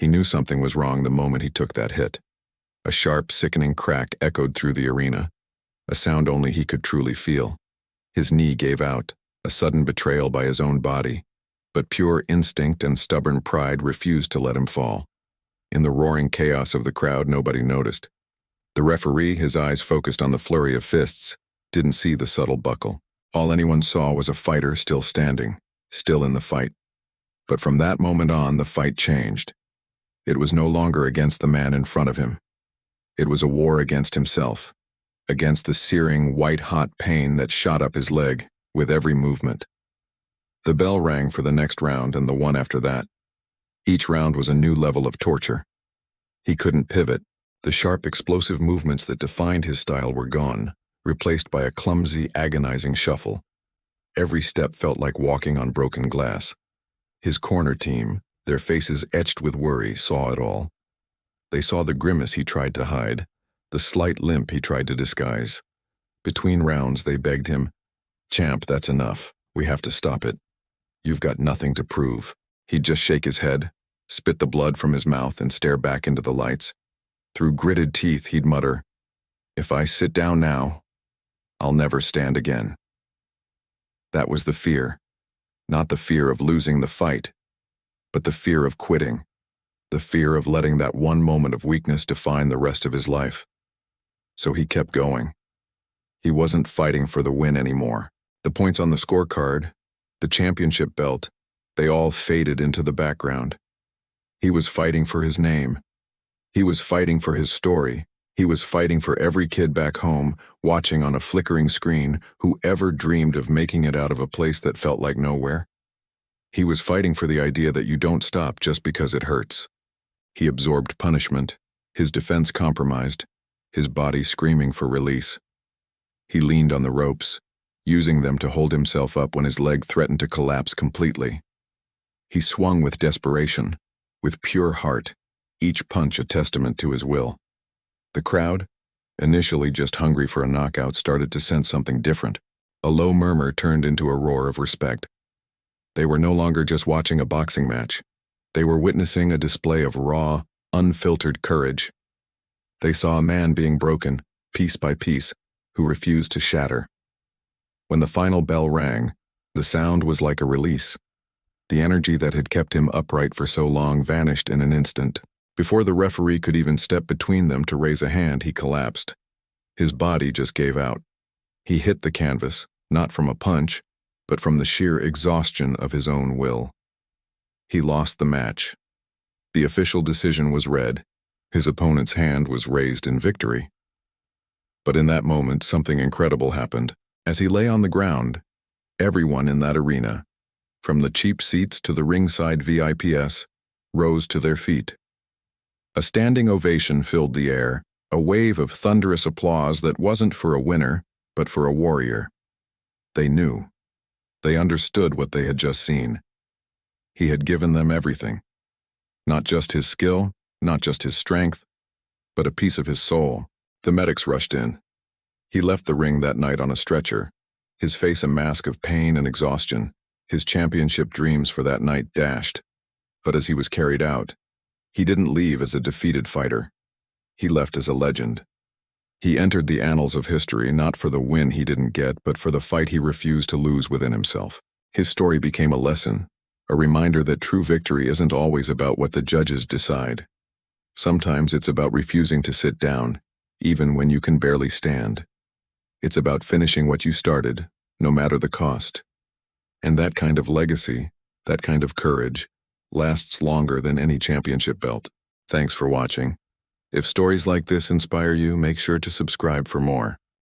He knew something was wrong the moment he took that hit. A sharp, sickening crack echoed through the arena, a sound only he could truly feel. His knee gave out, a sudden betrayal by his own body, but pure instinct and stubborn pride refused to let him fall. In the roaring chaos of the crowd, nobody noticed. The referee, his eyes focused on the flurry of fists, didn't see the subtle buckle. All anyone saw was a fighter still standing, still in the fight. But from that moment on, the fight changed. It was no longer against the man in front of him. It was a war against himself, against the searing, white-hot pain that shot up his leg with every movement. The bell rang for the next round and the one after that. Each round was a new level of torture. He couldn't pivot. The sharp, explosive movements that defined his style were gone, replaced by a clumsy, agonizing shuffle. Every step felt like walking on broken glass. His corner team, their faces etched with worry, saw it all. They saw the grimace he tried to hide, the slight limp he tried to disguise. Between rounds, they begged him, "Champ, that's enough. We have to stop it. You've got nothing to prove." He'd just shake his head, spit the blood from his mouth, and stare back into the lights. Through gritted teeth, he'd mutter, "If I sit down now, I'll never stand again." That was the fear. Not the fear of losing the fight, but the fear of quitting. The fear of letting that one moment of weakness define the rest of his life. So he kept going. He wasn't fighting for the win anymore. The points on the scorecard, the championship belt, they all faded into the background. He was fighting for his name. He was fighting for his story. He was fighting for every kid back home, watching on a flickering screen, who ever dreamed of making it out of a place that felt like nowhere. He was fighting for the idea that you don't stop just because it hurts. He absorbed punishment, his defense compromised, his body screaming for release. He leaned on the ropes, using them to hold himself up when his leg threatened to collapse completely. He swung with desperation, with pure heart, each punch a testament to his will. The crowd, initially just hungry for a knockout, started to sense something different. A low murmur turned into a roar of respect. They were no longer just watching a boxing match. They were witnessing a display of raw, unfiltered courage. They saw a man being broken, piece by piece, who refused to shatter. When the final bell rang, the sound was like a release. The energy that had kept him upright for so long vanished in an instant. Before the referee could even step between them to raise a hand, he collapsed. His body just gave out. He hit the canvas, not from a punch, but from the sheer exhaustion of his own will. He lost the match. The official decision was read. His opponent's hand was raised in victory. But in that moment, something incredible happened. As he lay on the ground, everyone in that arena, from the cheap seats to the ringside VIPs, rose to their feet. A standing ovation filled the air, a wave of thunderous applause that wasn't for a winner, but for a warrior. They knew. They understood what they had just seen. He had given them everything. Not just his skill, not just his strength, but a piece of his soul. The medics rushed in. He left the ring that night on a stretcher, his face a mask of pain and exhaustion, his championship dreams for that night dashed. But as he was carried out, he didn't leave as a defeated fighter. He left as a legend. He entered the annals of history not for the win he didn't get, but for the fight he refused to lose within himself. His story became a lesson, a reminder that true victory isn't always about what the judges decide. Sometimes it's about refusing to sit down, even when you can barely stand. It's about finishing what you started, no matter the cost. And that kind of legacy, that kind of courage, lasts longer than any championship belt. Thanks for watching. If stories like this inspire you, make sure to subscribe for more.